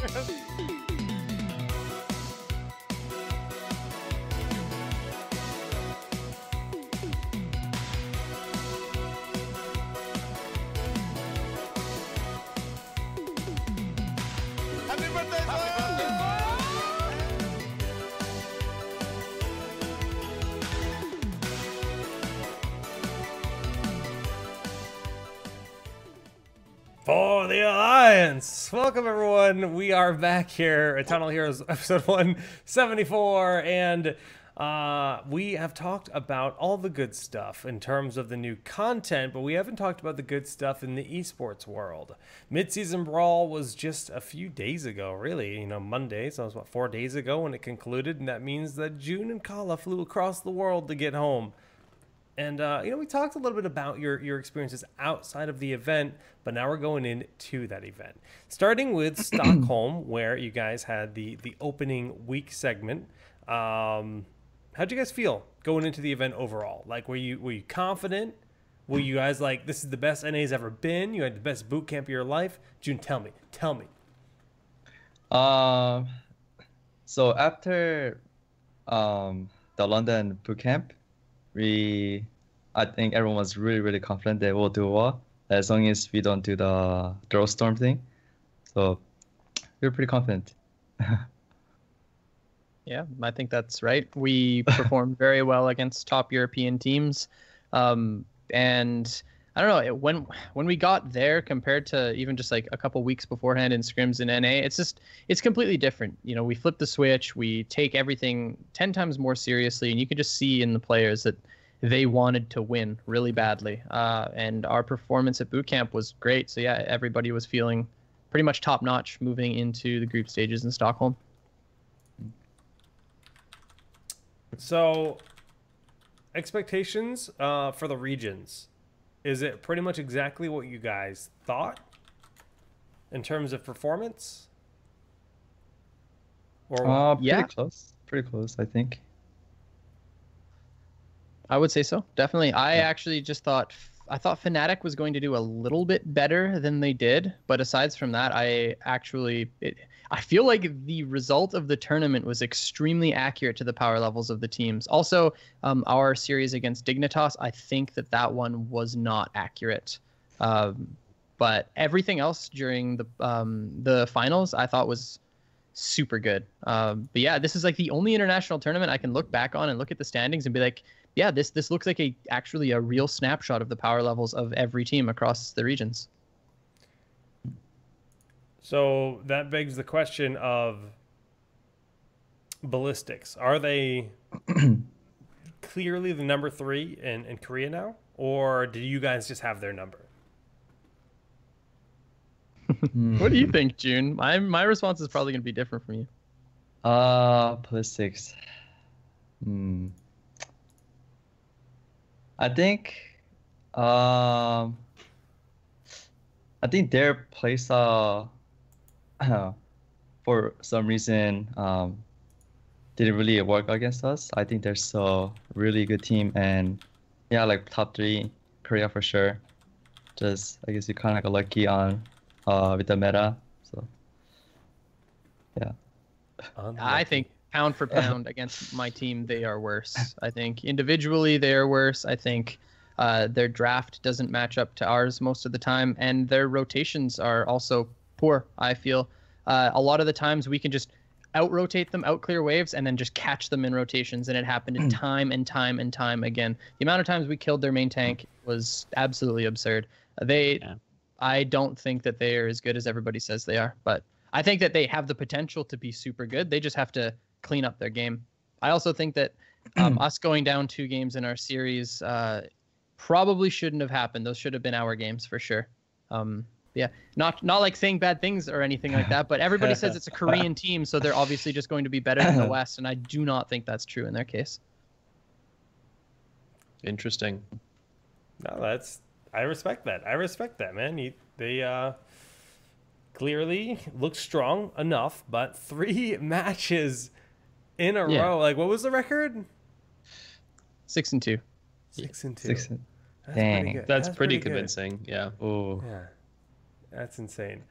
Happy birthday, For the Alliance! Welcome, everyone. We are back here at TownHall Heroes episode 174, and we have talked about all the good stuff in terms of the new content, but we haven't talked about the good stuff in the esports world. Mid-season Brawl was just a few days ago, really, you know, Monday, so it was, what, 4 days ago when it concluded, and that means that June and Kala flew across the world to get home. And, you know, we talked a little bit about your experiences outside of the event, but now we're going into that event. Starting with Stockholm, where you guys had the opening week segment. How'd you guys feel going into the event overall? Like, were you confident? Were you guys like, this is the best NA's ever been? You had the best boot camp of your life? June, tell me. So after the London boot camp, I think everyone was really confident that we'll do well as long as we don't do the throw storm thing. So we were pretty confident. Yeah, I think that's right. We performed very well against top European teams, and I don't know, when we got there compared to even just like a couple weeks beforehand in scrims in NA, it's completely different. You know, we flip the switch, we take everything 10 times more seriously, and you can just see in the players that they wanted to win really badly. And our performance at boot camp was great. So yeah, everybody was feeling pretty much top notch moving into the group stages in Stockholm. So, expectations for the regions. Is it pretty much exactly what you guys thought in terms of performance? Or yeah, pretty close, I think. I would say so, definitely. I actually just thought Fnatic was going to do a little bit better than they did, but aside from that, I feel like the result of the tournament was extremely accurate to the power levels of the teams. Also, our series against Dignitas, I think that one was not accurate. But everything else during the finals, I thought was super good. But yeah, this is like the only international tournament I can look back on and look at the standings and be like, yeah, this looks like actually a real snapshot of the power levels of every team across the regions. So that begs the question of ballistics. Are they clearly the number 3 in Korea now? Or do you guys just have their number? What do you think, June? My response is probably going to be different from you. Ballistics. I think their place for some reason didn't really work against us. I think they're so really good team, and yeah, like top 3 Korea for sure. Just I guess you kind of got lucky on with the meta. So yeah. I think pound for pound against my team, they are worse. I think individually they are worse. I think their draft doesn't match up to ours most of the time, and their rotations are also poor, I feel. A lot of the times we can just out-rotate them, out-clear waves, and then just catch them in rotations, and it happened time and time again. The amount of times we killed their main tank was absolutely absurd. I don't think that they are as good as everybody says they are, but I think that they have the potential to be super good. They just have to clean up their game. I also think that us going down 2 games in our series probably shouldn't have happened. Those should have been our games for sure. Yeah, not like saying bad things or anything like that, but everybody says it's a Korean team, so they're obviously just going to be better than the West, and I do not think that's true in their case. Interesting. No, I respect that. I respect that, man. They clearly look strong enough, but 3 matches in a row. Like, what was the record? 6-2. 6-2. That's Dang. pretty good. That's pretty good. convincing. Yeah. Oh. Yeah. That's insane.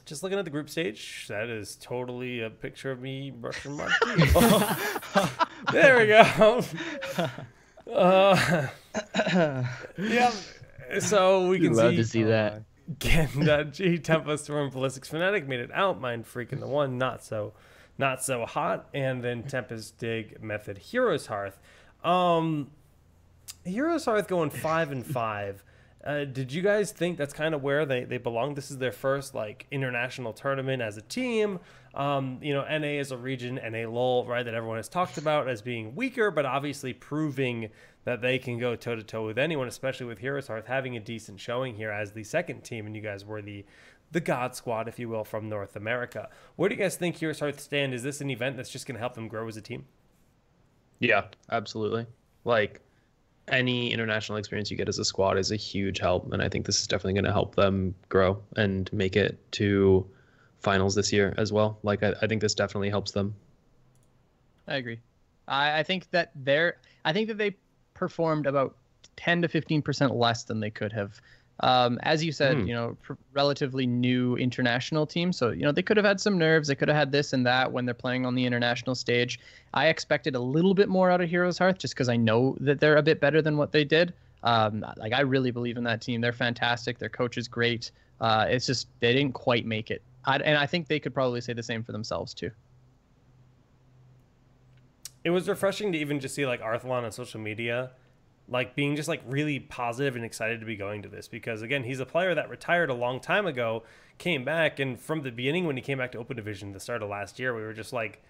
Just looking at the group stage, that is totally a picture of me brushing my teeth. There we go. Yeah. So we can Love to see that. Gen.G, Tempo Storm, Ballistics Fanatic made it out. Mind Freaking the One, not so hot. And then Tempest Dig, Method, Heroes Hearth. Heroes Hearth going 5-5. Did you guys think that's kind of where they belong? This is their first like international tournament as a team. NA as a region, NA LOL, right, that everyone has talked about as being weaker, but obviously proving that they can go toe-to-toe with anyone, especially with Heroes Hearth having a decent showing here as the second team, and you guys were the God Squad, if you will, from North America. Where do you guys think Heroes Hearth stand? Is this an event that's just going to help them grow as a team? Yeah, absolutely. Like, any international experience you get as a squad is a huge help, and I think this is definitely going to help them grow and make it to finals this year as well. Like, I think this definitely helps them. I agree. I think that they performed about 10 to 15% less than they could have. As you said, relatively new international team. So, they could have had some nerves. They could have had this and that when they're playing on the international stage. I expected a little bit more out of Heroes Hearth just because I know that they're a bit better than what they did. I really believe in that team. They're fantastic. Their coach is great. It's just they didn't quite make it. And I think they could probably say the same for themselves too. It was refreshing to even just see like Arthalon on social media, like being just like really positive and excited to be going to this, because again, he's a player that retired a long time ago, came back, and from the beginning when he came back to Open Division, the start of last year, we were just like,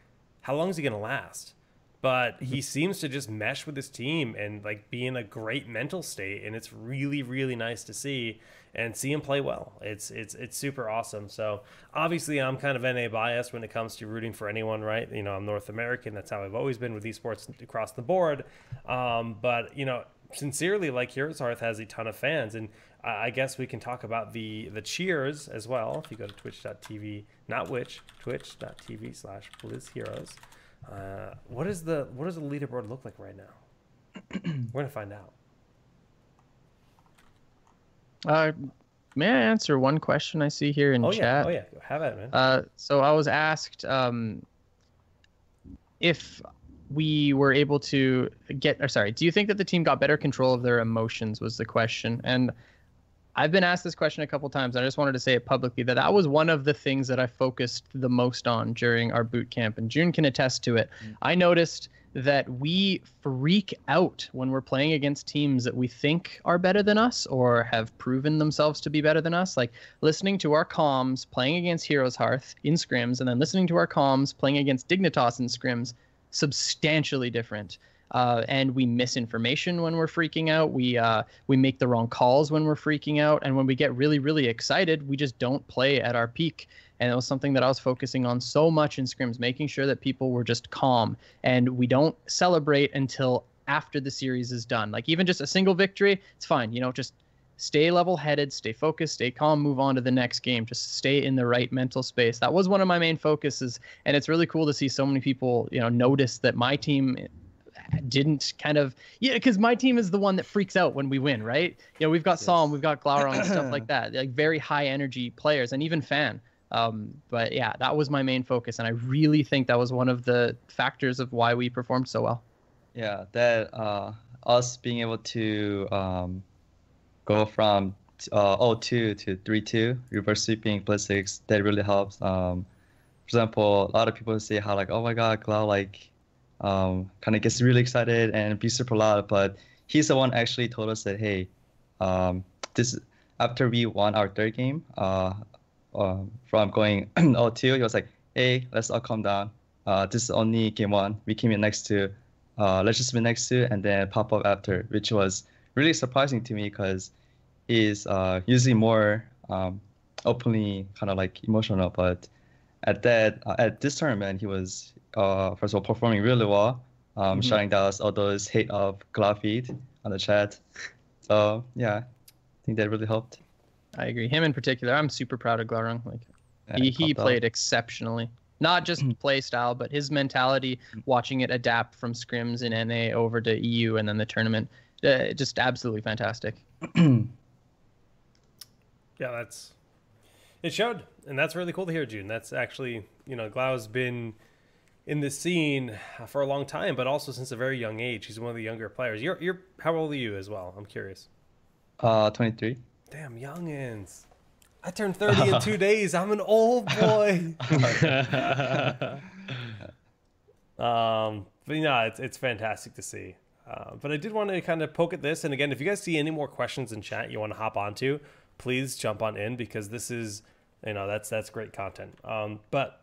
how long is he going to last? But he seems to just mesh with his team and like be in a great mental state, and it's really, really nice to see and see him play well. It's super awesome. So obviously I'm kind of NA biased when it comes to rooting for anyone, right? I'm North American. That's how I've always been with esports across the board. But sincerely, like, Heroes Hearth has a ton of fans, and I guess we can talk about the cheers as well. If you go to twitch.tv, not which, twitch.tv/BlizzHeroes. What does the leaderboard look like right now? We're gonna find out. May I answer one question I see here in chat? Oh yeah, have at it, man. So I was asked if we were able to do you think that the team got better control of their emotions, was the question. And I've been asked this question a couple times, and I just wanted to say it publicly that was one of the things that I focused the most on during our boot camp, and June can attest to it. I noticed that we freak out when we're playing against teams that we think are better than us or have proven themselves to be better than us. Like listening to our comms playing against Heroes Hearth in scrims, and then listening to our comms playing against Dignitas in scrims, substantially different. And we miss information when we're freaking out. We make the wrong calls when we're freaking out. And when we get really, really excited, we just don't play at our peak. And it was something that I was focusing on so much in scrims, making sure that people were just calm. And we don't celebrate until after the series is done. Like even just a single victory, it's fine. Just stay level-headed, stay focused, stay calm, move on to the next game. Just stay in the right mental space. That was one of my main focuses. And it's really cool to see so many people, notice that my team didn't because my team is the one that freaks out when we win, right? We've got Psalm, we've got Glauron and stuff like that, like very high energy players, and even Fan. But yeah, that was my main focus, and I really think that was one of the factors of why we performed so well. Yeah, that us being able to go from 0-2 to 3-2, reverse sweeping Blizzix, that really helps. For example, a lot of people say how like, oh my god, Glau kind of gets really excited and be super loud, but he's the one actually told us that, hey, this after we won our third game from going 0-2, he was like, hey, let's all calm down. This is only game one. We came in next to, let's just win next to, and then pop up after, which was really surprising to me because he's usually more openly kind of like emotional, but at this tournament, he was first of all performing really well, shutting down all those hate of Glau feed on the chat. So yeah, I think that really helped. I agree. Him in particular, I'm super proud of Glauron. Like he played exceptionally. Not just play style, but his mentality, watching it adapt from scrims in NA over to EU and then the tournament, just absolutely fantastic. Yeah, It showed, and that's really cool to hear, June. That's actually, Glau's been in this scene for a long time, but also since a very young age. He's one of the younger players. You're how old are you as well? I'm curious. 23. Damn, youngins. I turned 30 in 2 days. I'm an old boy. But it's fantastic to see. But I did want to kind of poke at this. And again, if you guys see any more questions in chat you want to hop onto, please jump on in, because this is, that's great content. But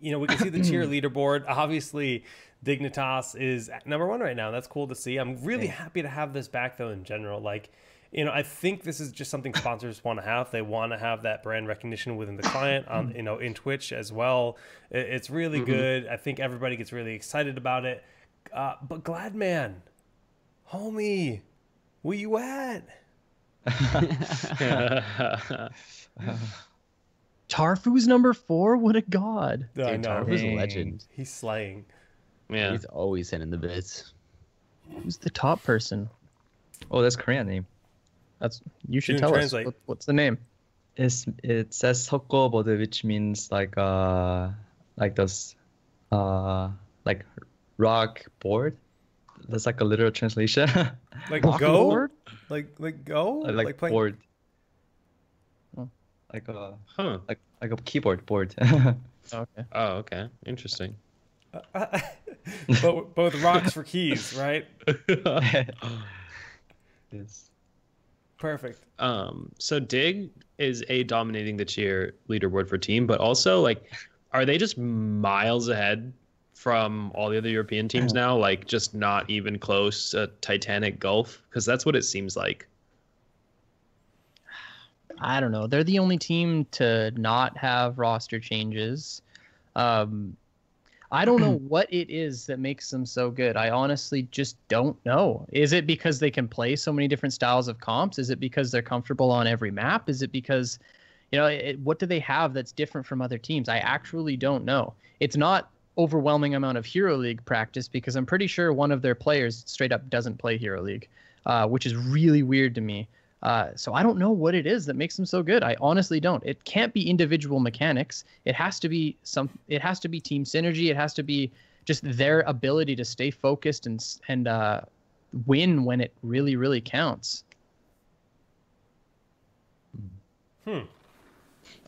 we can see the tier leaderboard. Obviously, Dignitas is number 1 right now. That's cool to see. I'm really happy to have this back, though, in general. Like, I think this is just something sponsors want to have. They want to have that brand recognition within the client, in Twitch as well. It's really good. I think everybody gets really excited about it. But Gladman, homie, where you at? Tarfu's number 4? What a god. Dude, Tarfu's a legend. He's slaying. Yeah. He's always sending the bits. Who's the top person? Oh, that's Korean name. You should June, tell translate. us. What's the name? It says 석고보드, which means like those like rock board. That's like a literal translation. Like Rock go? board? Like go? like playing... board. Oh. Like a Huh. like a keyboard board. Okay. Oh, okay. Interesting. Both rocks for keys, right? Yes. Perfect. So Dig is dominating the cheer leaderboard for team, but also like, are they just miles ahead from all the other European teams now? Like, just not even close, a Titanic Gulf? Because that's what it seems like. I don't know. They're the only team to not have roster changes. I don't know what it is that makes them so good. I honestly just don't know. Is it because they can play so many different styles of comps? Is it because they're comfortable on every map? Is it because, what do they have that's different from other teams? I actually don't know. It's not overwhelming amount of Hero League practice, because I'm pretty sure one of their players straight up doesn't play Hero League, which is really weird to me. So I don't know what it is that makes them so good. I honestly don't. It can't be individual mechanics. It has to be It has to be team synergy. It has to be just their ability to stay focused and win when it really, really counts.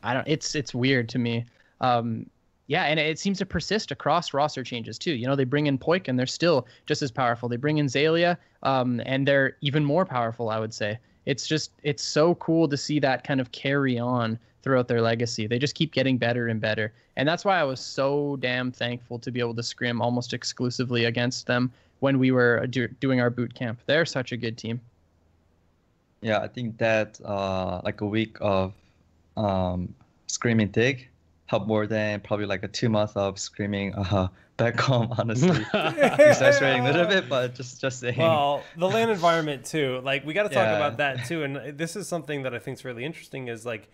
It's weird to me. Yeah, and it seems to persist across roster changes too. They bring in Poik and they're still just as powerful. They bring in Zalia, and they're even more powerful, I would say. It's so cool to see that kind of carry on throughout their legacy. They just keep getting better and better. And that's why I was so damn thankful to be able to scrim almost exclusively against them when we were doing our boot camp. They're such a good team. Yeah, I think that like a week of screaming Dig helped more than probably like a 2 months of screaming back home, honestly. Exaggerating a little bit, but just saying. Well, the LAN environment too. Like, we got to talk about that too. And this is something that I think is really interesting. Is like,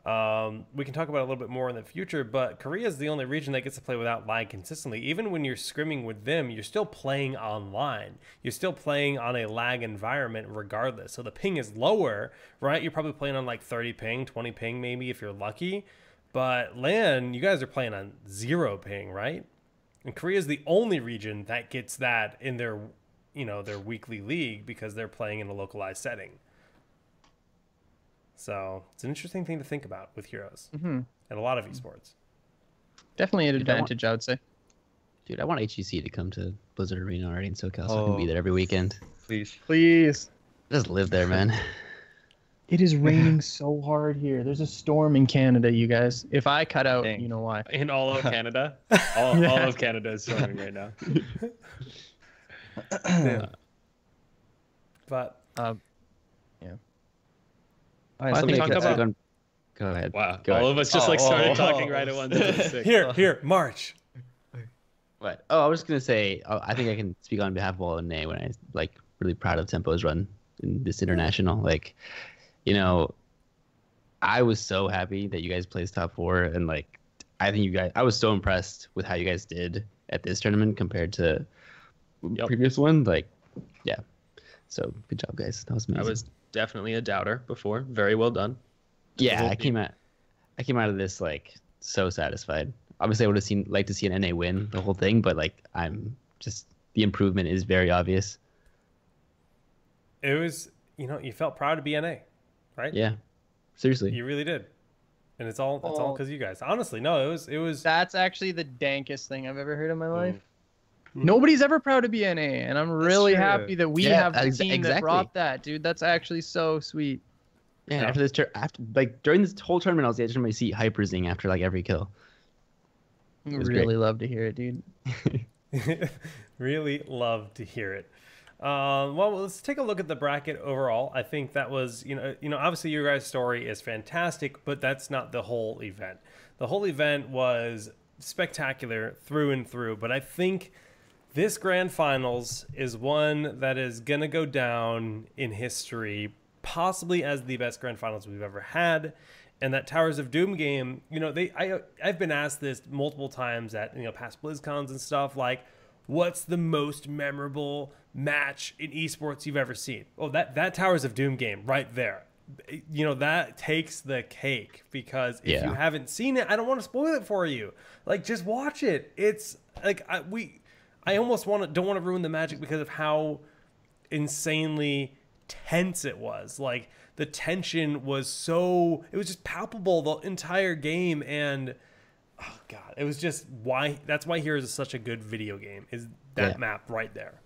we can talk about it a little bit more in the future. But Korea is the only region that gets to play without lag consistently. Even when you're scrimming with them, you're still playing online. You're still playing on a lag environment, regardless. So the ping is lower, right? You're probably playing on like 30 ping, 20 ping, maybe if you're lucky. But LAN, you guys are playing on 0 ping, right? And Korea is the only region that gets that in their, their weekly league, because they're playing in a localized setting. So it's an interesting thing to think about with Heroes and a lot of esports. Definitely an advantage, I would say. Dude, I want HEC to come to Blizzard Arena already in SoCal, so I can be there every weekend. Please. Just live there, man. It is raining so hard here. There's a storm in Canada, you guys. If I cut out, Dang. you know why. In all of Canada? All of Canada is storming right now. Yeah. But yeah. All right, I so think talk about- Go ahead. Wow. Go All ahead. of us just started talking right at once. here, March. What? Oh, I was gonna say, I think I can speak on behalf of all of NA when I really proud of Tempo's run in this international. I was so happy that you guys placed top 4, and I think I was so impressed with how you guys did at this tournament compared to previous one. Yeah. So good job, guys. That was amazing. I was definitely a doubter before. Very well done. Yeah, I came at I came out of this like so satisfied. Obviously, I would have liked to see an NA win the whole thing, but like I'm just the improvement is very obvious. It was, you felt proud to be NA, right? Yeah, seriously. You really did, and it's all because of you guys. Honestly, no, it was. That's actually the dankest thing I've ever heard in my life. Nobody's ever proud to be NA, and I'm really happy that we have the team that brought that, dude. That's actually so sweet. Yeah, after this during this whole tournament, I was edging my seat hyperzing after like every kill. Really love to hear it, dude. Really love to hear it. Well, let's take a look at the bracket overall. I think that was, obviously your guys' story is fantastic, but that's not the whole event. The whole event was spectacular through and through, but I think this grand finals is one that is going to go down in history, possibly as the best grand finals we've ever had. And that Towers of Doom game, I've been asked this multiple times at past BlizzCons and stuff, like, what's the most memorable match in esports you've ever seen? Oh, that Towers of Doom game right there. That takes the cake, because if you haven't seen it, I don't want to spoil it for you. Like, just watch it. It's like I almost don't want to ruin the magic because of how insanely tense it was. Like, the tension was it was just palpable the entire game, and oh god, it was just that's why Heroes is such a good video game, is that map right there.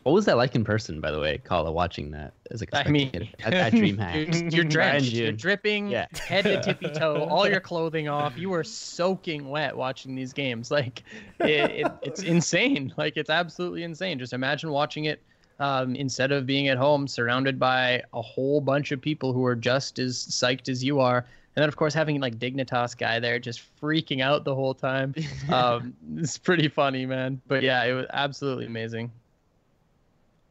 What was that like in person, by the way, Kala, watching that as a spectator at DreamHack? You're drenched, you're dripping, head to tippy toe, all your clothing off. You were soaking wet watching these games. Like, it's insane. Like, it's absolutely insane. Just imagine watching it instead of being at home surrounded by a whole bunch of people who are just as psyched as you are. And then, of course, having like Dignitas guy there just freaking out the whole time. It's pretty funny, man. But yeah, it was absolutely amazing.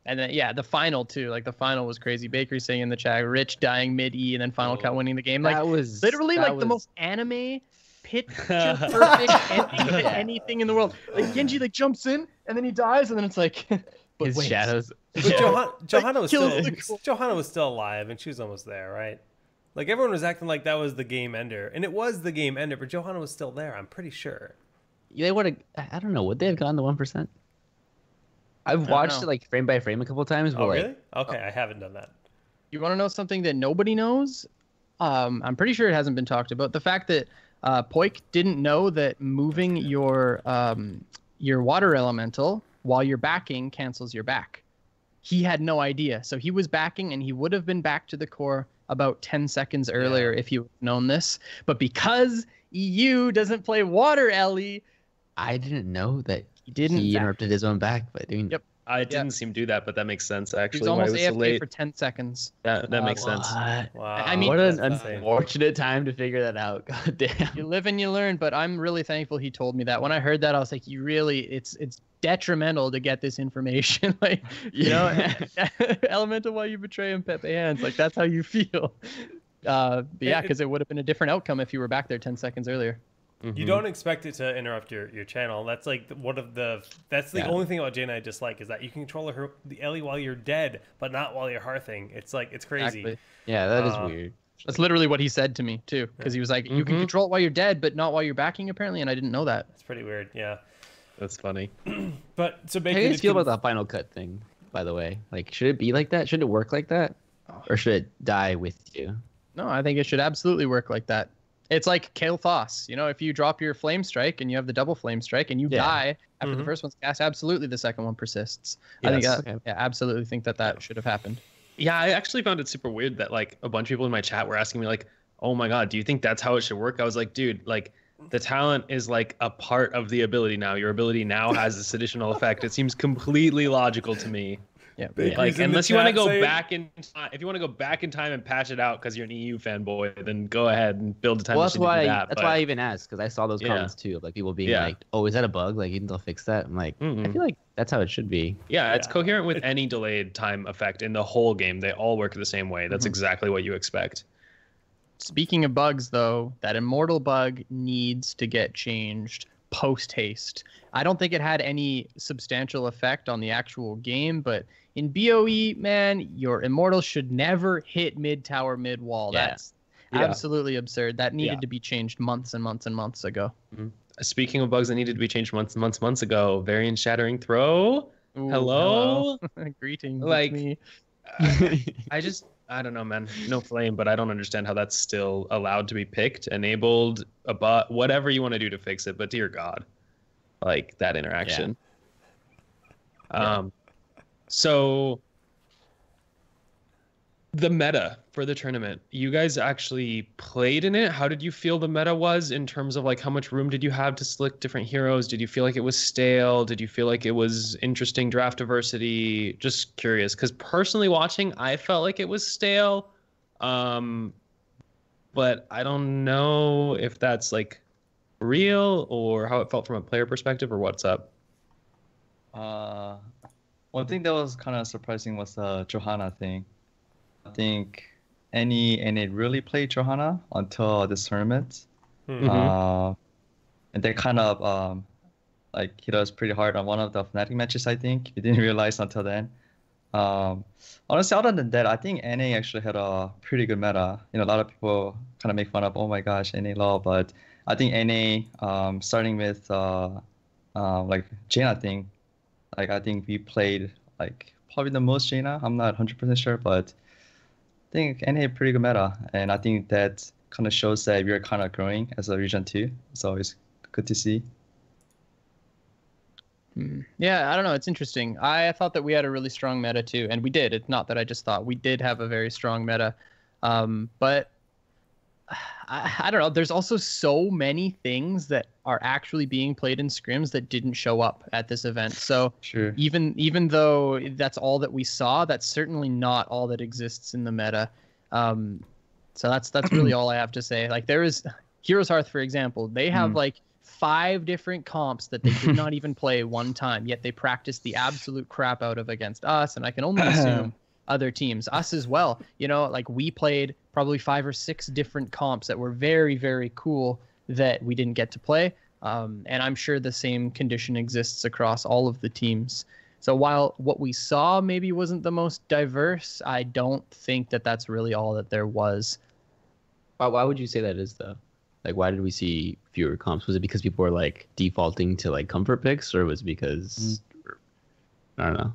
And then, the final, too. Like, the final was crazy. Bakery saying in the chat, Rich dying mid-E and then Final Cut winning the game. Like, that was literally the most anime, picture-perfect ending to anything in the world. Like, Genji, jumps in, and then he dies, and then it's like... His shadows. But Johanna was still alive, and she was almost there, right? Like, everyone was acting like that was the game ender. And it was the game ender, but Johanna was still there, I'm pretty sure. They would have... I don't know. Would they have gotten the 1%? I've watched it like frame by frame a couple of times. Oh, really? Okay, I haven't done that. You want to know something that nobody knows? I'm pretty sure it hasn't been talked about. The fact that Poik didn't know that moving your water elemental while you're backing cancels your back. He had no idea. So he was backing, and he would have been back to the core about 10 seconds earlier if you had known this. But because EU doesn't play water Ellie, I didn't know that. He interrupted his own back by doing. Yep. I didn't see him do that, but that makes sense, actually. He was almost AFK so late. for 10 seconds. That makes sense. Wow. I mean, what an unfortunate time to figure that out. God damn. You live and you learn, but I'm really thankful he told me that. When I heard that, I was like, it's detrimental to get this information. Like, elemental while you betray him, Pepe hands. Like, that's how you feel. But yeah, because it would have been a different outcome if you were back there 10 seconds earlier. Mm-hmm. You don't expect it to interrupt your channel. That's like that's the only thing about Jaina I dislike, is that you can control the Ellie while you're dead, but not while you're hearthing. It's like, it's crazy. Exactly. Yeah, that is weird. That's literally what he said to me too, because he was like, you can control it while you're dead, but not while you're backing, apparently, and I didn't know that. It's pretty weird. Yeah, that's funny. But so how do you guys feel about the Final Cut thing, by the way? Like, should it be like that? Should it work like that, or should it die with you? No, I think it should absolutely work like that. It's like Kale Thoss. If you drop your Flame Strike and you have the double Flame Strike and you die after the first one's cast, absolutely the second one persists. Yes. I think absolutely think that should have happened. Yeah, I actually found it super weird that like a bunch of people in my chat were asking me like, oh my god, do you think that's how it should work? I was like, dude, like the talent is like a part of the ability now. Your ability now has this additional effect. It seems completely logical to me. Yeah, like unless you want to go back in time, if you want to go back in time and patch it out because you're an EU fanboy, then go ahead and build a time machine to do that. That's why I even asked, because I saw those comments too, of like people being like, "Oh, is that a bug? Like, they'll fix that." I'm like, I feel like that's how it should be. Yeah, it's coherent with any delayed time effect in the whole game. They all work the same way. That's exactly what you expect. Speaking of bugs, though, that immortal bug needs to get changed post haste. I don't think it had any substantial effect on the actual game, but in BOE, man, your immortal should never hit mid tower, mid wall. Yeah. Yeah. Absolutely absurd. That needed Yeah. to be changed months and months and months ago. Speaking of bugs that needed to be changed months ago, variant shattering throw. Ooh, Hello? Greetings, Like, it's me. I don't know, man. No flame, but I don't understand how that's still allowed to be picked, enabled, whatever you want to do to fix it. But dear God, like that interaction. So the meta for the tournament, you guys actually played in it. How did you feel the meta was in terms of like how much room did you have to select different heroes? Did you feel like it was stale? Did you feel like it was interesting draft diversity? Just curious, because personally watching, I felt like it was stale. But I don't know if that's like real or how it felt from a player perspective or what's up. One thing that was kind of surprising was the Johanna thing. I think any really played Johanna until this tournament. And they kind of like hit us pretty hard on one of the Fnatic matches, I think. We didn't realize until then. Honestly, other than that, I think NA actually had a pretty good meta. You know, a lot of people kind of make fun of, oh my gosh, NA low, but I think NA, starting with like Jaina thing, like I think we played like probably the most Jaina. I'm not 100% sure, but I think NA had pretty good meta, and I think that kind of shows that we're kind of growing as a region too. So it's good to see. Yeah, I don't know. It's interesting. I thought that we had a really strong meta too, and we did. It's not that I just thought. We did have a very strong meta. But I don't know. There's also so many things that are actually being played in scrims that didn't show up at this event. So Sure. even though that's all that we saw, that's certainly not all that exists in the meta. So that's really all I have to say. Like there is Heroes Hearth, for example. They have like 5 different comps that they did not even play one time, yet they practiced the absolute crap out of against us, and I can only assume other teams, us as well. You know, like we played probably 5 or 6 different comps that were very, very cool that we didn't get to play. And I'm sure the same condition exists across all of the teams. So while what we saw maybe wasn't the most diverse, I don't think that that's really all that there was. Why would you say that is, though? Like, why did we see fewer comps? Was it because people were like defaulting to like comfort picks, or was it because I don't know?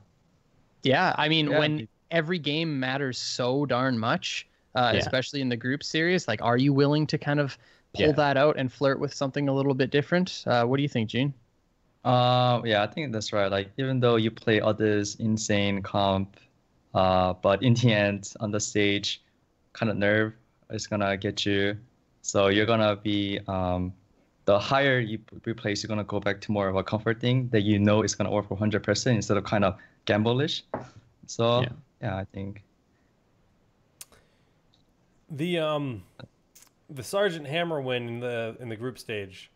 Yeah, I mean, when every game matters so darn much, especially in the group series, like, are you willing to kind of pull that out and flirt with something a little bit different? What do you think, Gene? Yeah, I think that's right. Like, even though you play others insane comp, but in the end, on the stage, kind of nerve is gonna get you. So you're gonna be the higher you replace, you're gonna go back to more of a comfort thing that you know is gonna work for 100% instead of kind of gamble-ish. So yeah, I think the Sergeant Hammer win in the group stage.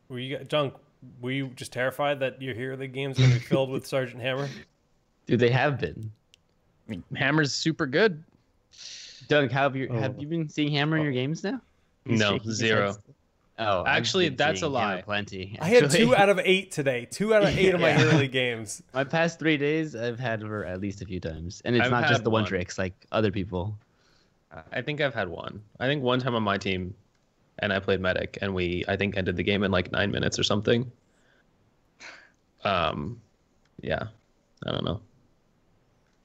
Were you just terrified that your Hero League games are gonna be filled with Sergeant Hammer? Dude, they have been. I mean, Hammer's super good. Doug, have you been seeing Hammer in your games now? No, 0. Oh, actually, that's a lie. Plenty. I had 2 out of 8 today. 2 out of 8 of my Hero League games. My past 3 days, I've had her at least a few times, and it's I've not just had the one one. tricks like other people. I think I've had one. I think one time on my team, and I played medic, and we I think ended the game in like 9 minutes or something. Yeah, I don't know.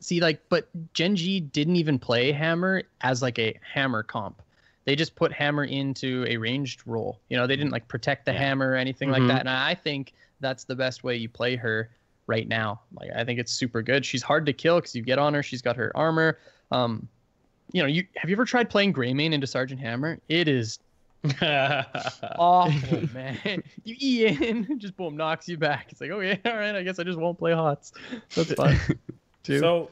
See, like, but Genji didn't even play Hammer as like a Hammer comp. They just put Hammer into a ranged role. You know, they didn't like protect the Hammer or anything like that. And I think that's the best way you play her right now. Like, I think it's super good. She's hard to kill because you get on her. She's got her armor. You know, have you ever tried playing Greymane into Sergeant Hammer? It is awful, man. You E in, just boom, knocks you back. It's like, okay, all right, I guess I just won't play HOTS. That's fun. So,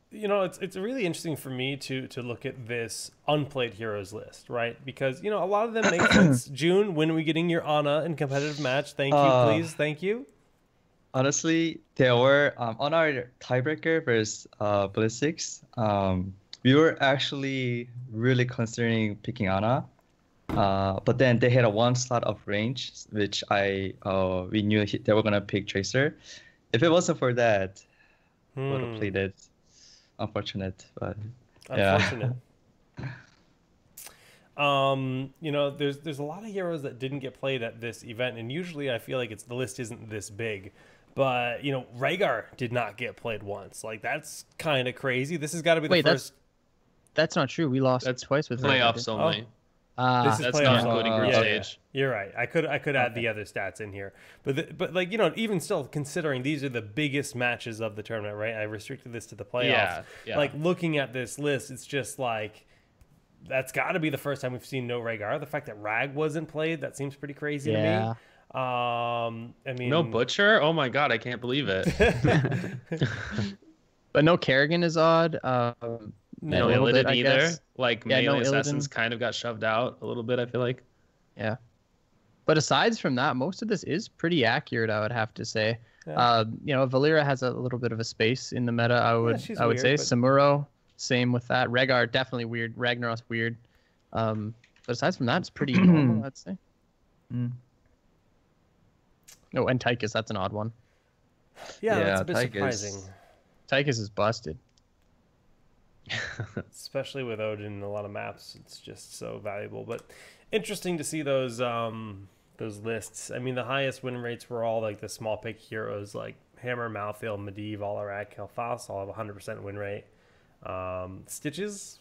you know, it's really interesting for me to look at this unplayed heroes list, right? Because, you know, a lot of them make sense. June, when are we getting your Ana in competitive match? Thank you, please. Thank you. Honestly, there were on our tiebreaker versus Blizzix, we were actually really considering picking Ana. But then they had a 1 slot of range, which we knew they were gonna pick Tracer. If it wasn't for that, would have played it. Unfortunate, but unfortunate. You know, there's a lot of heroes that didn't get played at this event, and usually I feel like the list isn't this big. But, you know, Rhaegar did not get played once. Like, that's kind of crazy. This has got to be the first. That's not true. We lost twice with playoffs Rhaegar. only. This is That's playoffs not only. including group stage. You're right. I could add the other stats in here, but like, you know, even still, considering these are the biggest matches of the tournament, right? I restricted this to the playoffs. Yeah. Like, looking at this list, it's just like that's got to be the first time we've seen no Rhaegar. The fact that Rag wasn't played, that seems pretty crazy to me. I mean, no Butcher. Oh my god, I can't believe it. But no Kerrigan is odd. No Illidan either. Guess. Like, melee assassins kind of got shoved out a little bit, I feel like. Yeah. But aside from that, most of this is pretty accurate, I would have to say. Yeah. You know, Valera has a little bit of a space in the meta, I would say. But... Samuro, same with that. Rhaegar, definitely weird. Ragnaros, weird. But aside from that, it's pretty normal, I'd say. Oh, and Tychus, that's an odd one. Yeah, that's a bit surprising. Tychus is busted. Especially with Odin in a lot of maps, it's just so valuable. But interesting to see those lists. I mean, the highest win rates were all like the small pick heroes like Hammer, Malthael, Medivh, Alarak, Kel'Thas all have 100% win rate. Stitches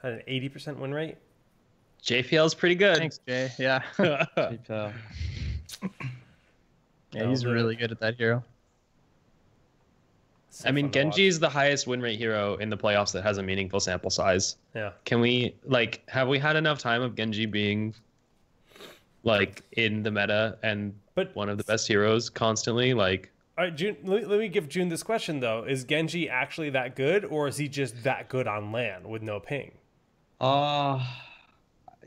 had an 80% win rate. JPL's pretty good. Thanks, Jay. Yeah. JPL. Yeah, he's really good at that hero. I mean, Genji is the highest win rate hero in the playoffs that has a meaningful sample size. Yeah. Can we, like, have we had enough time of Genji being, like, in the meta and one of the best heroes constantly? Like, all right, June, let me give June this question, though. Is Genji actually that good, or is he just that good on LAN with no ping?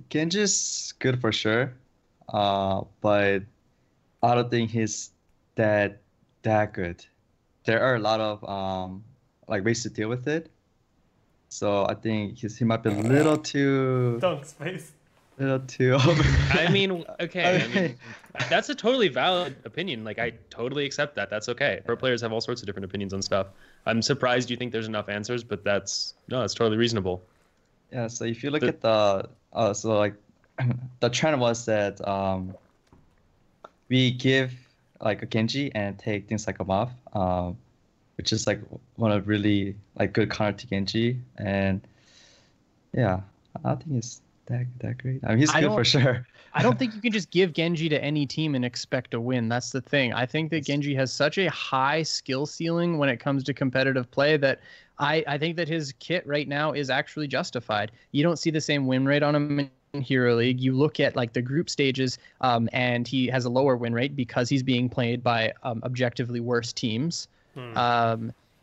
Genji's good for sure. But I don't think he's that good. There are a lot of like ways to deal with it. So I think he might be a little too dunk space. Little too over. I mean, okay. I mean, that's a totally valid opinion. Like, I totally accept that. That's okay. Pro players have all sorts of different opinions on stuff. I'm surprised you think there's enough answers, but that's totally reasonable. Yeah. So if you look at the the trend was that we give like a Genji and take things like a Moth, which is like one of really like good counter to Genji, and yeah, I think it's that great. I mean, he's good for sure. I don't think you can just give Genji to any team and expect a win. That's the thing. I think that Genji has such a high skill ceiling when it comes to competitive play that I think that his kit right now is actually justified. You don't see the same win rate on him in Hero League. You look at like the group stages, and he has a lower win rate because he's being played by objectively worse teams.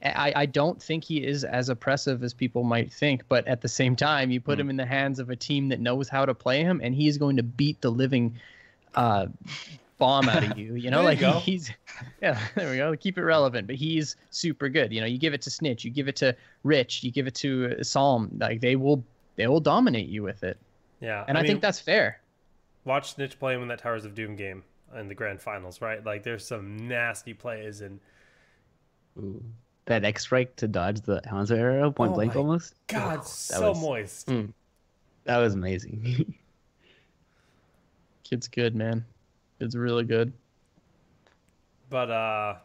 I don't think he is as oppressive as people might think, but at the same time, you put him in the hands of a team that knows how to play him, and he's going to beat the living bomb out of you. You know, like he's there we go. Keep it relevant, but he's super good. You know, you give it to Snitch, you give it to Rich, you give it to Psalm, like they will dominate you with it. Yeah, and I think that's fair. Watch Snitch play him in that Towers of Doom game in the grand finals, right? Like there's some nasty plays and. Ooh. That X-Strike to dodge the Hanzo arrow point blank almost. God, so moist. That was amazing. Kid's good, man. Kid's really good. But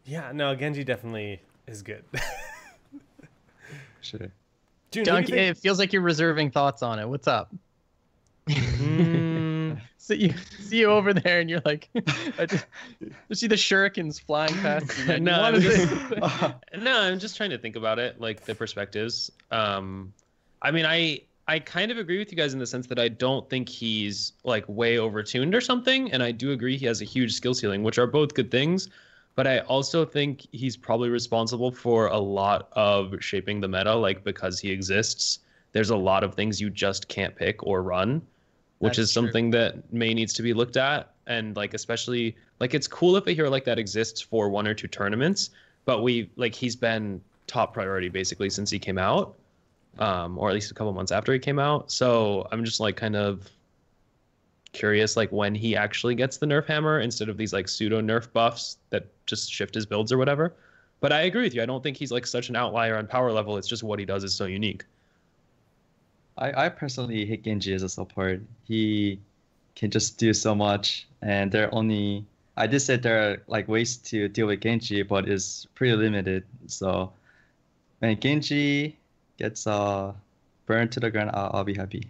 yeah, no, Genji definitely is good. Sure. June, Dunk, it feels like you're reserving thoughts on it. What's up? See you over there, and you're like, I see the shurikens flying past you. No, I'm just trying to think about it, like the perspectives. I mean, I kind of agree with you guys in the sense that I don't think he's like way overtuned or something, and I do agree he has a huge skill ceiling, which are both good things. But I also think he's probably responsible for a lot of shaping the meta, like because he exists. There's a lot of things you just can't pick or run. Which is something that may needs to be looked at. And like, especially like, it's cool if a hero like that exists for 1 or 2 tournaments, but he's been top priority basically since he came out, or at least a couple months after he came out. So I'm just like kind of curious, like when he actually gets the nerf hammer instead of these like pseudo nerf buffs that just shift his builds or whatever. But I agree with you. I don't think he's like such an outlier on power level. It's just what he does is so unique. I personally hate Genji as a support. He can just do so much, and I did say there are like ways to deal with Genji, but it's pretty limited. So when Genji gets burned to the ground, I'll be happy.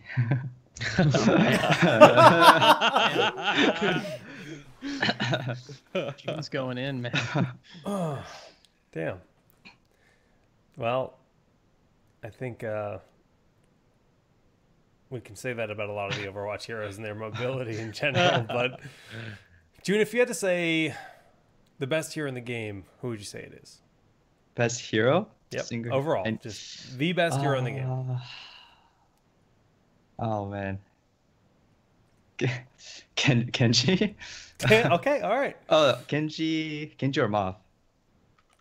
June's going in, man. Oh, damn. Well, I think we can say that about a lot of the Overwatch heroes and their mobility in general. But June, if you had to say the best hero in the game, who would you say it is? Best hero? Yep. Singer? Overall, just the best hero in the game. Oh man. Kenji? Okay, all right. Kenji or Moth?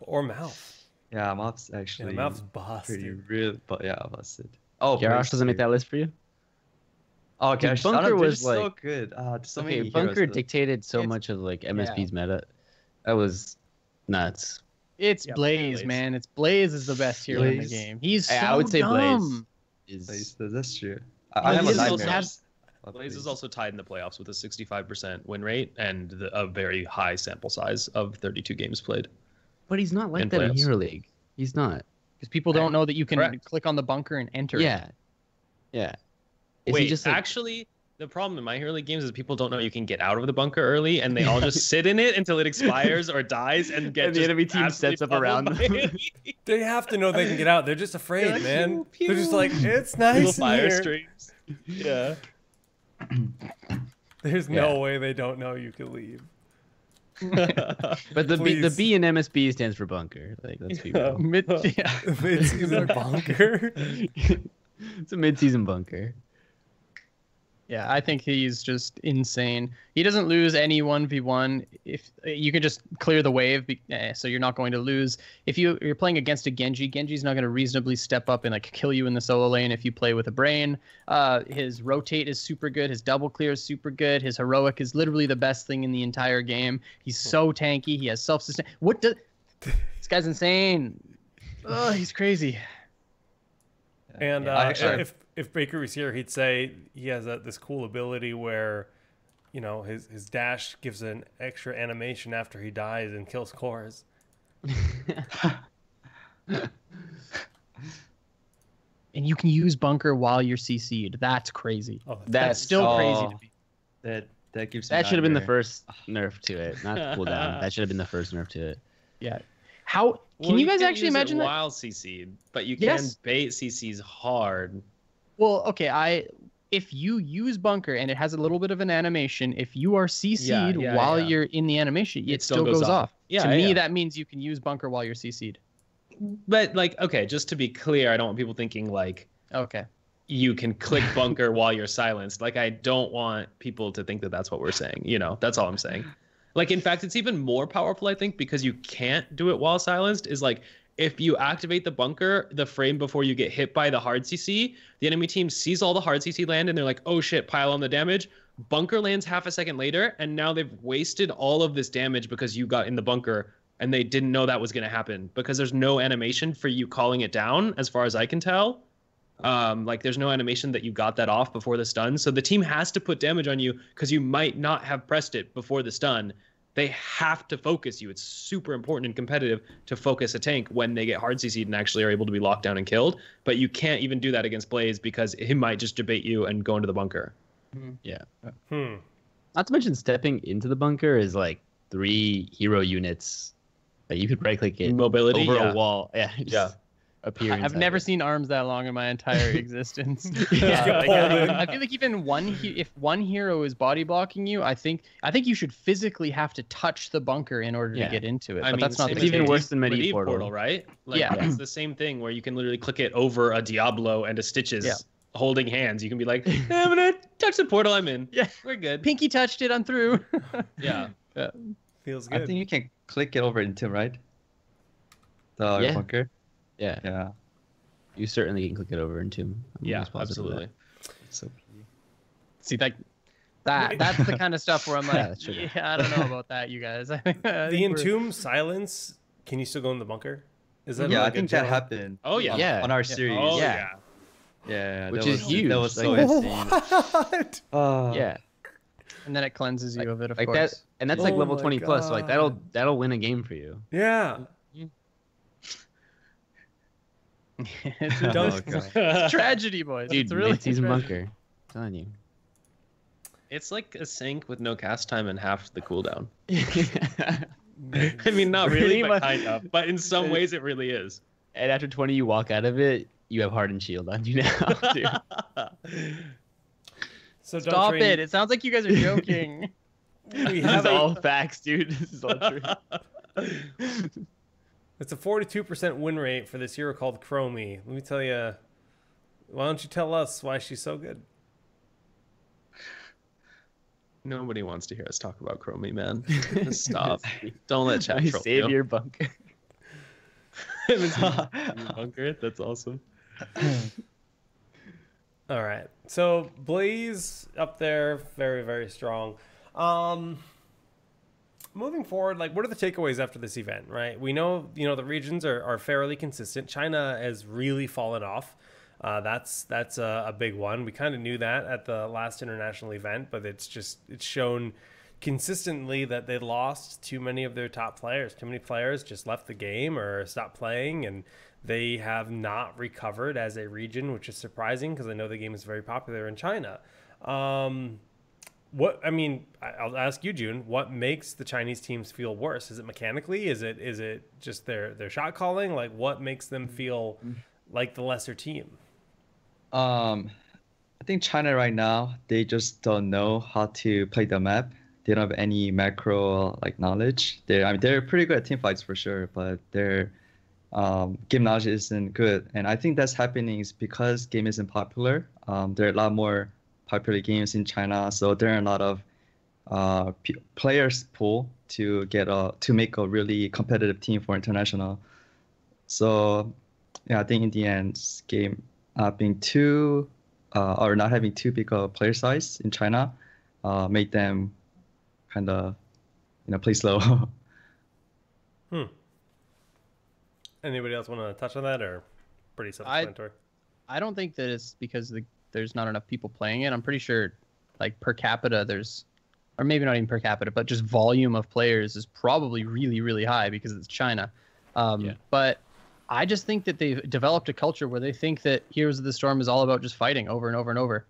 Or Mouth. Yeah, Moth's actually Mouth's busted. pretty real, but yeah, busted. Oh, Garrosh doesn't make that list for you? Oh, Dude, gosh, Bunker was so like good. So okay, many Bunker heroes, dictated so It's- much of like MSP's meta. That was nuts. It's Yep, Blaze, Blaze. man. It's Blaze is the best hero in the Blaze. game. He's so I would say dumb. Blaze is That's true. Well, I have he a is also nightmare. Blaze is also tied in the playoffs with a 65% win rate and a very high sample size of 32 games played. but he's not like in that in playoffs. Hero League. He's not. Because people don't know that you can Correct. click on the bunker and enter. it. Yeah. Yeah. Is Wait, he just like, actually, the problem in my Hero League games is people don't know you can get out of the bunker early, and they all just sit in it until it expires or dies and get And the just enemy team absolutely sets up pummeled around by them. enemy. They have to know they can get out. They're just afraid, They're like, man. pew, They're just pew. like, it's Little nice in fire here. streams. Yeah. There's no way they don't know you can leave. but the Please. B in MSB stands for bunker. Like let's be real. Yeah. Mid-season bunker. It's a mid-season bunker. Yeah, I think he's just insane. He doesn't lose any 1v1 if you can just clear the wave, so you're not going to lose. If you're playing against a Genji's not going to reasonably step up and like kill you in the solo lane if you play with a brain. His rotate is super good. His double clear is super good. His heroic is literally the best thing in the entire game. He's so tanky. He has self-sustain. This guy's insane. Oh, he's crazy. And actually- if Baker was here, he'd say he has this cool ability where, you know, his dash gives an extra animation after he dies and kills cores. And you can use bunker while you're CC'd. That's crazy. Oh, That's still crazy to me. That gives. That should have been the nightmare. first nerf to it, not cooldown. That should have been the first nerf to it. Yeah. How can you guys actually imagine that? While CC'd, but you Yes. can bait CCs hard. Well, okay, if you use bunker and it has a little bit of an animation, if you are CC'd Yeah, while yeah. you're in the animation, it still still goes goes off. off. Yeah, to me, yeah. that means you can use bunker while you're CC'd. But like, okay, just to be clear, I don't want people thinking like Okay. you can click bunker while you're silenced. Like, I don't want people to think that that's what we're saying. You know, that's all I'm saying. Like, in fact, it's even more powerful, I think, because you can't do it while silenced. Is like, if you activate the bunker the frame before you get hit by the hard CC, the enemy team sees all the hard CC land and they're like, oh shit, pile on the damage. Bunker lands half a second later, and now they've wasted all of this damage because you got in the bunker and they didn't know that was going to happen because there's no animation for you calling it down, as far as I can tell. Like, there's no animation that you got that off before the stun. So the team has to put damage on you because you might not have pressed it before the stun. They have to focus you. It's super important and competitive to focus a tank when they get hard CC'd and actually are able to be locked down and killed. But you can't even do that against Blaze because he might just debate you and go into the bunker. Yeah. Hmm. Not to mention stepping into the bunker is like 3 hero units. Like you could right click it Mobility, over yeah. a wall. Yeah. Yeah. Appear I've inside never it. seen arms that long in my entire existence. Yeah, like, I feel like even if one hero is body blocking you, I think you should physically have to touch the bunker in order Yeah. to get into it. I But mean, that's not same the with It's even case. worse than Medivh Medivh Portal. right? Like, Yeah. it's the same thing where you can literally click it over a Diablo and a Stitches Yeah. holding hands. You can be like, hey, I'm gonna touch the portal I'm in. Yeah. We're good. Pinky touched it, I'm through. Yeah. Feels I good. think you can click it over into right. The Yeah. bunker. Yeah. Yeah. You certainly can click it over into him. Yeah, absolutely. So See, that's the kind of stuff where I'm Yeah, like, that's true. yeah, I don't know about that, you guys. The Entomb silence, can you still go in the bunker? Is that yeah, like I a think that general- happened. Oh, yeah. Yeah. On our Yeah. series. Oh, Yeah. yeah. Yeah, Which that is was, huge, That was so like- insane. What? Yeah, And then it cleanses you of it, of like course. that, and that's like Oh level my 20 plus. So like God. that'll win a game for you. Yeah. it's, Don't- Oh, God. it's a tragedy, boys. Dude, it's really mid-season a tragedy. bunker. I'm telling you. It's like a sync with no cast time and half the cooldown. I mean, not Pretty really, but much. kind of. But in some ways, it really is. And after 20, you walk out of it, you have hardened shield on you now, dude. So don't Stop train- it. It sounds like you guys are joking. We This have is all facts, dude. This is all true. It's a 42% win rate for this hero called Chromie. Let me tell you. Why don't you tell us why she's so good? Nobody wants to hear us talk about Chromie, man. Stop. Don't let chat My troll savior bunker. you. Bunker. That's awesome. All right. So Blaze up there, very, very strong. Moving forward, like, what are the takeaways after this event, right? We know, the regions are fairly consistent. China has really fallen off. That's a big one. We kind of knew that at the last international event, but it's shown consistently that they lost too many of their top players. Too many players just left the game or stopped playing, and they have not recovered as a region, which is surprising because I know the game is very popular in China. I'll ask you, June, what makes the Chinese teams feel worse? Is it mechanically? Is it just their shot calling? Like, what makes them feel like the lesser team? I think China right now, they just don't know how to play the map. They don't have any macro knowledge. They're pretty good at team fights for sure, but their game knowledge isn't good. And I think that's happening is because game isn't popular. There are a lot more popular games in China, so there are a lot of players pool to make a really competitive team for international. So yeah, I think in the end, game being or not having too big a player size in China made them kind of play slow. Anybody else want to touch on that, or pretty self-explanatory? I don't think that it's because there's not enough people playing it. I'm pretty sure, like, per capita, or maybe not even per capita, but just volume of players is probably really, really high because it's China. But I just think that they've developed a culture where they think that Heroes of the Storm is all about just fighting over and over and over.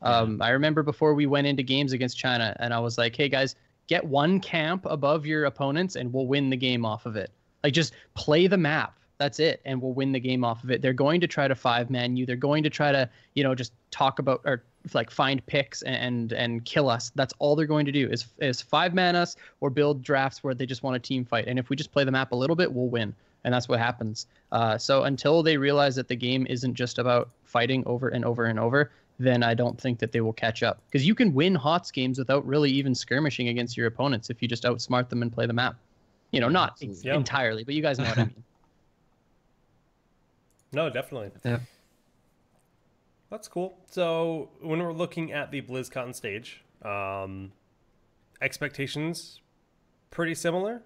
I remember before we went into games against China, and I was like, hey, guys, get one camp above your opponents, and we'll win the game off of it. Like, just play the map. That's it, and we'll win the game off of it. They're going to try to 5-man you. They're going to try to, just talk about or like find picks and kill us. That's all they're going to do is 5-man us or build drafts where they just want a team fight. And if we just play the map a little bit, we'll win. And that's what happens. So until they realize that the game isn't just about fighting over and over and over, then I don't think that they will catch up. Because you can win HOTS games without really even skirmishing against your opponents if you just outsmart them and play the map. Not entirely, but you guys know what I mean. No, definitely. Yeah. That's cool. So when we're looking at the BlizzCon stage, expectations pretty similar.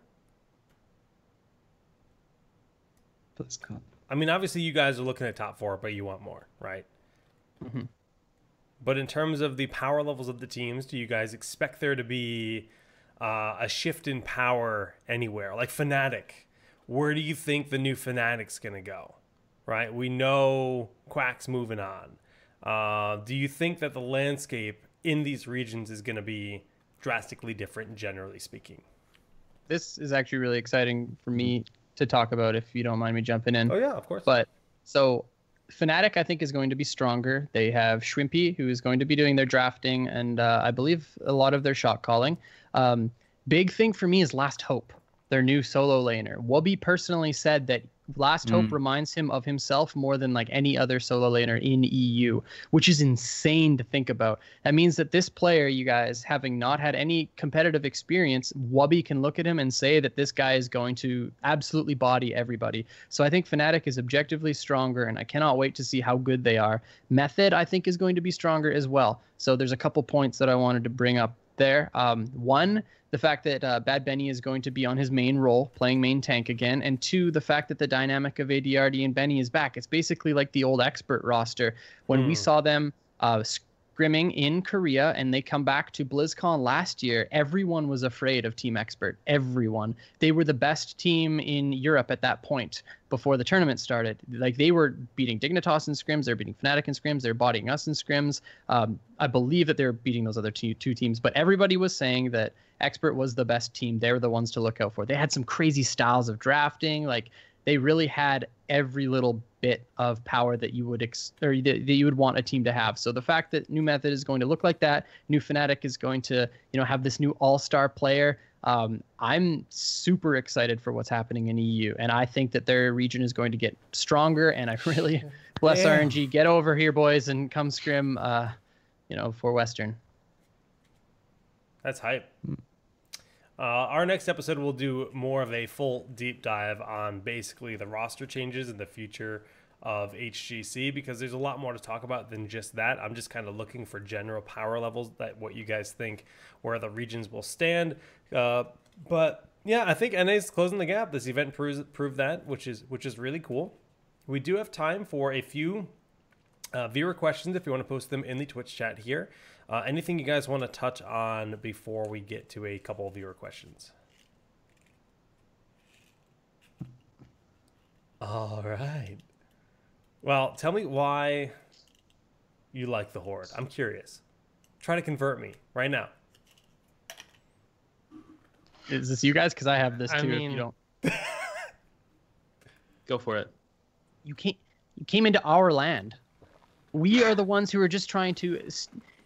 BlizzCon. I mean, obviously you guys are looking at top 4, but you want more, right? Mm-hmm. But in terms of the power levels of the teams, do you guys expect there to be a shift in power anywhere? Like Fnatic, where do you think the new Fnatic's going to go? Right? We know Quack's moving on. Do you think that the landscape in these regions is going to be drastically different, generally speaking? This is actually really exciting for me to talk about, if you don't mind me jumping in. Oh, yeah, of course. But so Fnatic, I think, is going to be stronger. They have Shrimpy, who is going to be doing their drafting, and I believe a lot of their shot calling. Big thing for me is Last Hope, their new solo laner. Wubby personally said that Last Hope reminds him of himself more than like any other solo laner in EU, which is insane to think about. That means that this player, you guys, having not had any competitive experience, Wubby can look at him and say that this guy is going to absolutely body everybody. So I think Fnatic is objectively stronger, and I cannot wait to see how good they are. Method, I think, is going to be stronger as well. So there's a couple points that I wanted to bring up there. One, the fact that Bad Benny is going to be on his main role, playing main tank again, and two, the fact that the dynamic of ADRD and Benny is back. It's basically like the old expert roster. When we saw them scrimming in Korea and they come back to BlizzCon last year, everyone was afraid of Team Expert. Everyone. They were the best team in Europe at that point before the tournament started. Like, they were beating Dignitas in scrims, they were beating Fnatic in scrims, they were bodying us in scrims. I believe that they were beating those other two teams, but everybody was saying that Expert was the best team. They were the ones to look out for. They had some crazy styles of drafting. Like, they really had every little bit of power that you would that you would want a team to have. So the fact that New Method is going to look like that, New Fnatic is going to, have this new all-star player. I'm super excited for what's happening in EU, and I think that their region is going to get stronger. And I really bless RNG. Get over here, boys, and come scrim. For Western. That's hype. Our next episode will do more of a full deep dive on basically the roster changes and the future of HGC, because there's a lot more to talk about than just that. I'm just kind of looking for general power levels, that what you guys think where the regions will stand. But yeah, I think NA's closing the gap. This event proved that, which is really cool. We do have time for a few viewer questions if you want to post them in the Twitch chat here. Anything you guys want to touch on before we get to a couple of viewer questions? All right. Well, tell me why you like the Horde. I'm curious. Try to convert me right now. Is this you guys? Because I have this too. If you don't, go for it. You came into our land. We are the ones who are just trying to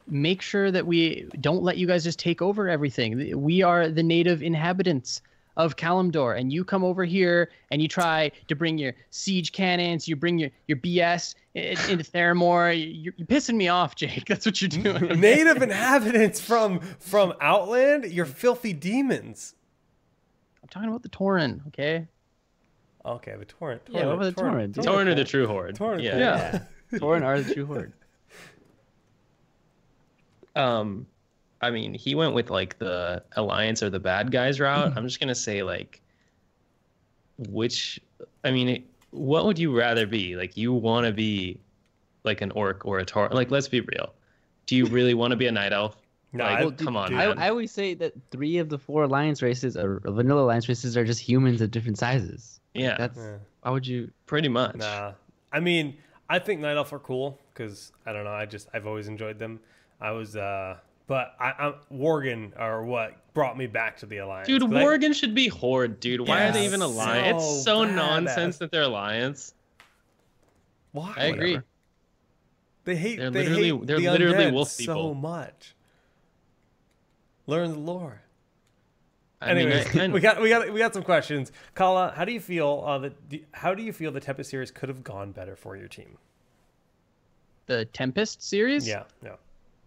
make sure that we don't let you guys just take over everything. We are the native inhabitants of Kalimdor, and you come over here and you try to bring your siege cannons, you bring your BS into Theramore. You're pissing me off, Jake. That's what you're doing. Native inhabitants from Outland? You're filthy demons. I'm talking about the Tauren, okay? Okay, the Tauren. Yeah, what about the Tauren? Tauren are the true Horde. Tauren, yeah. Tauren are the true Horde. I mean, he went with like the Alliance or the bad guys route. I'm just gonna say like, what would you rather be? Like, you want to be like an orc or a Tauren? Like, let's be real. Do you really want to be a night elf? No, like, come on, man. I always say that 3 of the 4 alliance races, or vanilla alliance races, are just humans of different sizes. Yeah. Why would you? Pretty much. Nah. I mean, I think night elf are cool because I don't know. I've always enjoyed them. But I'm Worgen are what brought me back to the Alliance. Dude, Worgen should be Horde, dude. Why are they even Alliance? It's so nonsense that they're Alliance. Why? I agree. They hate. They're they literally hate they're the literally undead wolf so people. much. Learn the lore. I mean, Anyways, we got some questions. Kala, how do you feel the Tempest series could have gone better for your team? The Tempest series? Yeah.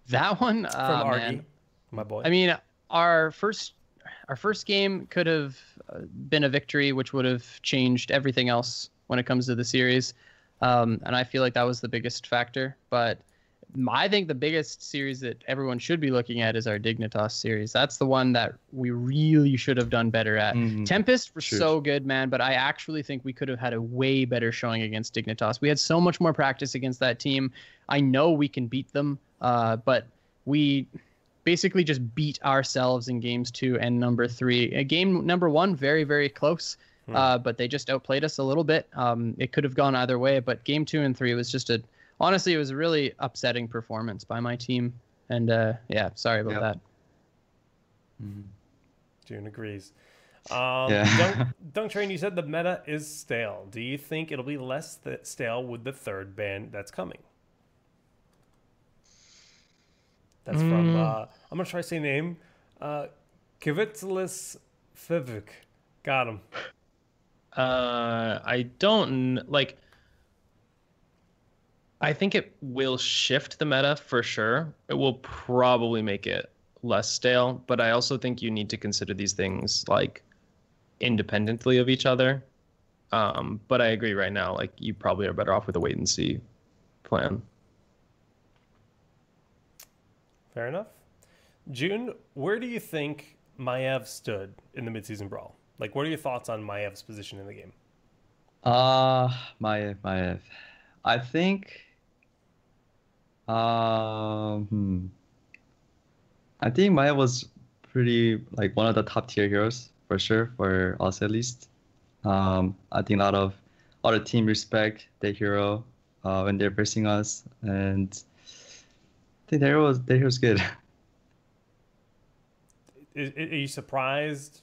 That one, From Argy, man. my boy. I mean, our first game could have been a victory, which would have changed everything else when it comes to the series. And I feel like that was the biggest factor. But I think the biggest series that everyone should be looking at is our Dignitas series. That's the one that we really should have done better at. Tempest were so good, man, but I actually think we could have had a way better showing against Dignitas. We had so much more practice against that team. I know we can beat them, but we basically just beat ourselves in games 2 and number 3. Game number 1, very, very close, but they just outplayed us a little bit. It could have gone either way, but game 2 and 3 was just honestly, it was a really upsetting performance by my team. And yeah, sorry about that. June agrees. Yeah. Dunk Train, you said the meta is stale. Do you think it'll be less stale with the third ban that's coming? That's from, I'm going to try to say name. Kivitsalis Fivik. Got him. I don't, like, I think it will shift the meta for sure. It will probably make it less stale, but I also think you need to consider these things like independently of each other. But I agree right now, like, you probably are better off with a wait and see plan. Fair enough. June, where do you think Maiev stood in the midseason brawl? Like, what are your thoughts on Maev's position in the game? Maiev. I think, um, hmm. I think Maiev was pretty like one of the top tier heroes for sure, for us at least. I think a lot of other team respect the hero when they're versing us, and I think the hero's good. Are you surprised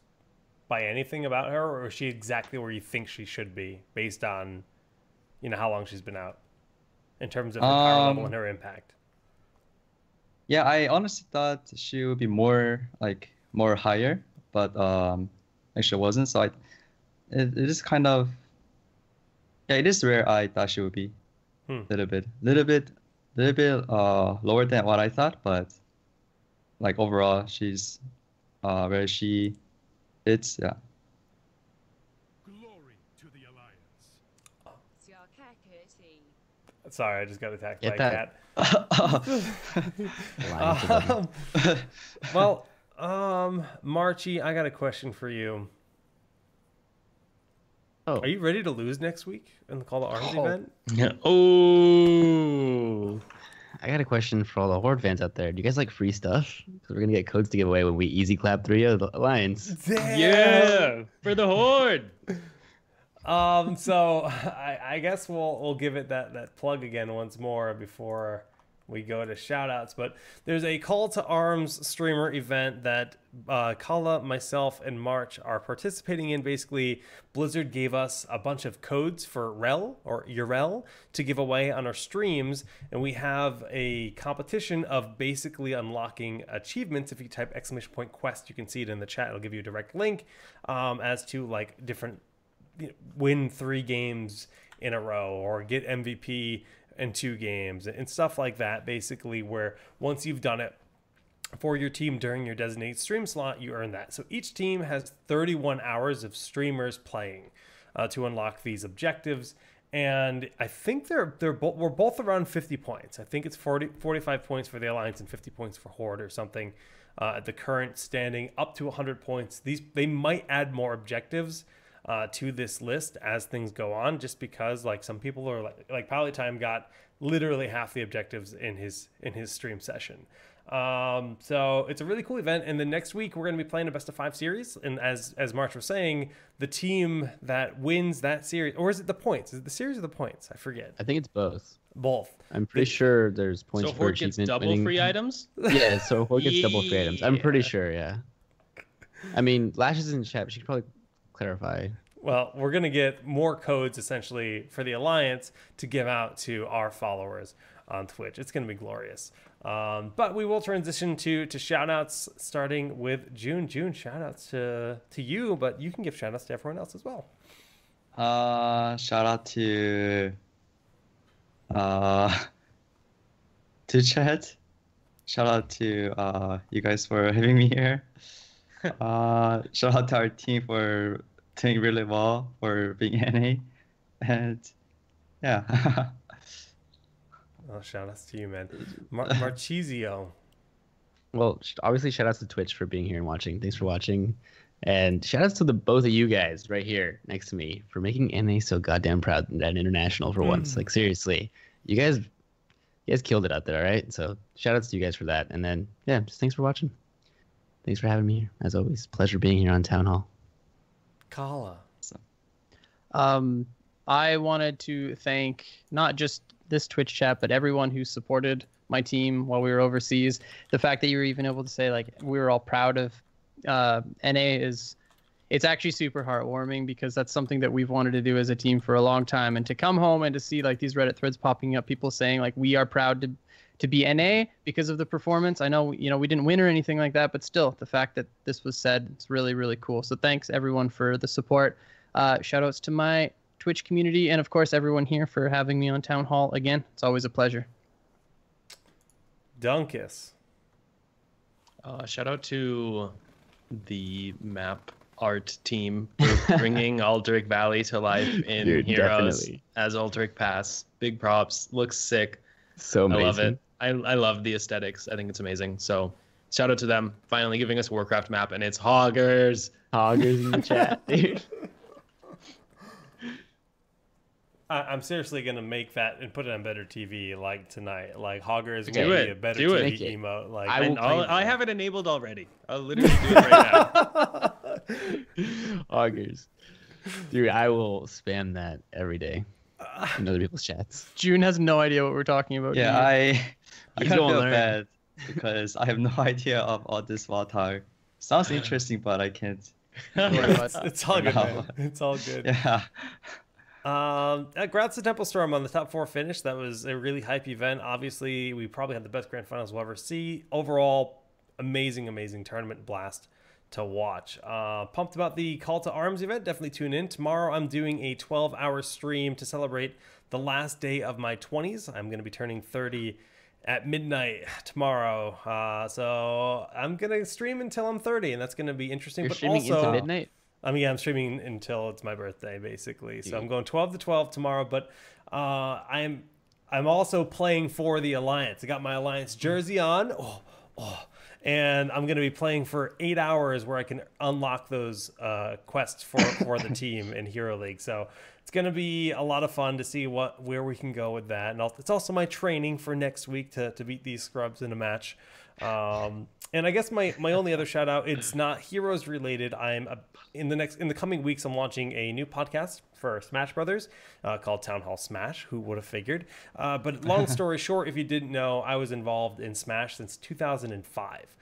by anything about her, or is she exactly where you think she should be based on, how long she's been out in terms of her power level and her impact? Yeah, I honestly thought she would be more higher, but actually wasn't. So it is kind of, yeah, it is where I thought she would be. Little bit lower than what I thought, but like overall she's where she fits. Yeah. Glory to the Alliance. Sorry, I just got attacked Get by a that. cat. Well, Marchie, I got a question for you. Oh. Are you ready to lose next week in the Call to Arms event? Yeah. Oh. I got a question for all the Horde fans out there. Do you guys like free stuff? Because we're gonna get codes to give away when we easy clap 3 of the Alliance. Damn. Yeah, for the Horde. So I guess we'll give it that plug again once more before we go to shoutouts. But there's a Call to Arms streamer event that Kala, myself, and March are participating in. Basically, Blizzard gave us a bunch of codes for Rel or Urel to give away on our streams, and we have a competition of basically unlocking achievements. If you type !quest, you can see it in the chat. It'll give you a direct link as to like different win 3 games in a row or get MVP in 2 games and stuff like that, basically, where once you've done it for your team during your designated stream slot, you earn that. So each team has 31 hours of streamers playing to unlock these objectives, and I think we're both around 50 points. I think it's 45 points for the Alliance and 50 points for Horde or something at the current standing, up to 100 points. They might add more objectives to this list as things go on, just because like some people are like Palatime got literally half the objectives in his stream session. So it's a really cool event, and the next week we're going to be playing a best of 5 series, and as March was saying, the team that wins that series, or is it the points? Is it the series or the points? I forget. I think it's both. I'm pretty sure there's points So for Horde gets achievement double winning. free items? Yeah, so Horde gets double free items. I'm pretty Yeah. sure, yeah. I mean, Lash is in the chat, but she could probably clarify. Well, we're going to get more codes essentially for the Alliance to give out to our followers on Twitch. It's going to be glorious. But we will transition to shout outs starting with June. June, shout outs to you, but you can give shout outs to everyone else as well. Shout out to chat. Shout out to you guys for having me here. Shout out to our team for doing really well, for being NA, and yeah. Oh, shout outs to you, man. Marchizio. Well, obviously, shout outs to Twitch for being here and watching. Thanks for watching. And shout outs to the both of you guys right here next to me for making NA so goddamn proud and international for once. Like, seriously, you guys killed it out there, all right? So shout outs to you guys for that. And then, yeah, just thanks for watching. Thanks for having me here. As always, pleasure being here on Town Hall. Kala. I wanted to thank not just this Twitch chat, but everyone who supported my team while we were overseas. The fact that you were even able to say like we were all proud of NA it's actually super heartwarming, because that's something that we've wanted to do as a team for a long time. And to come home and to see like these Reddit threads popping up, people saying like we are proud to be NA because of the performance. I know, we didn't win or anything like that, but still the fact that this was said, it's really, really cool. So thanks everyone for the support. Shout outs to my Twitch community, and of course everyone here for having me on Town Hall again. It's always a pleasure. Dunkus. Shout out to the map art team for bringing Aldrich Valley to life in Dude, Heroes definitely. as Aldrich Pass. Big props. Looks sick. So amazing. I love it. I love the aesthetics. I think it's amazing. So Shout out to them finally giving us a Warcraft map, and it's Hoggers. Hoggers in the chat, dude. I'm seriously gonna make that and put it on better TV like tonight. Like Hogger is Do gonna it. be a better Do TV it. emote. Like I have it enabled already. I'll literally do it right now. Hoggers. Dude, I will spam that every day in other people's chats. June has no idea what we're talking about. Yeah, do you? I He's kind of gonna feel learn. bad because I have no idea of all this Vatar. Sounds interesting, but I can't. it's all good, No. man. It's all good. Yeah. Congrats to Temple Storm on the top 4 finish. That was a really hype event. Obviously, we probably had the best grand finals we'll ever see. Overall, amazing tournament blast to watch. Pumped about the Call to Arms event. Definitely tune in. Tomorrow, I'm doing a 12-hour stream to celebrate the last day of my 20s. I'm going to be turning 30 at midnight tomorrow. So I'm going to stream until I'm 30, and that's going to be interesting. You're but streaming also, into midnight? I'm streaming until it's my birthday, basically. So I'm going 12 to 12 tomorrow, but I'm also playing for the Alliance. I got my Alliance jersey on. And I'm going to be playing for 8 hours where I can unlock those quests for the team in Hero League. So it's going to be a lot of fun to see where we can go with that. And it's also my training for next week to beat these scrubs in a match. And I guess my only other shout out, it's not Heroes related. In the coming weeks, I'm launching a new podcast for Smash Brothers called TownHall Smash. Who would have figured? But long story short, if you didn't know, I was involved in Smash since 2005.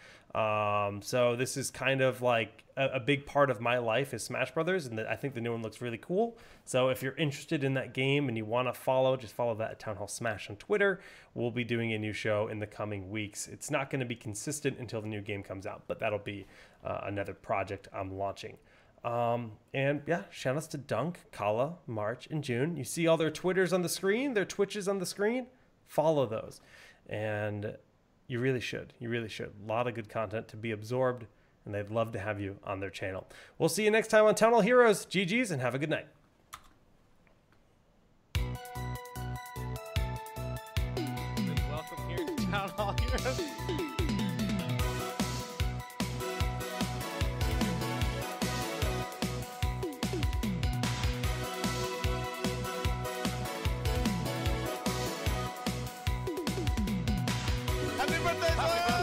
So this is kind of like a big part of my life is Smash Brothers, and I think the new one looks really cool. So if you're interested in that game and you want to follow, just follow that at TownHall Smash on Twitter. We'll be doing a new show in the coming weeks. It's not going to be consistent until the new game comes out, but that'll be another project I'm launching. And yeah, shout outs to Dunk, Kala, March, and June. You see all their Twitters on the screen, their Twitches on the screen. Follow those, and you really should. You really should. A lot of good content to be absorbed, and they'd love to have you on their channel. We'll see you next time on Town Hall Heroes. GG's, and have a good night. Welcome here to Town Hall Heroes. Happy birthday, Zoya!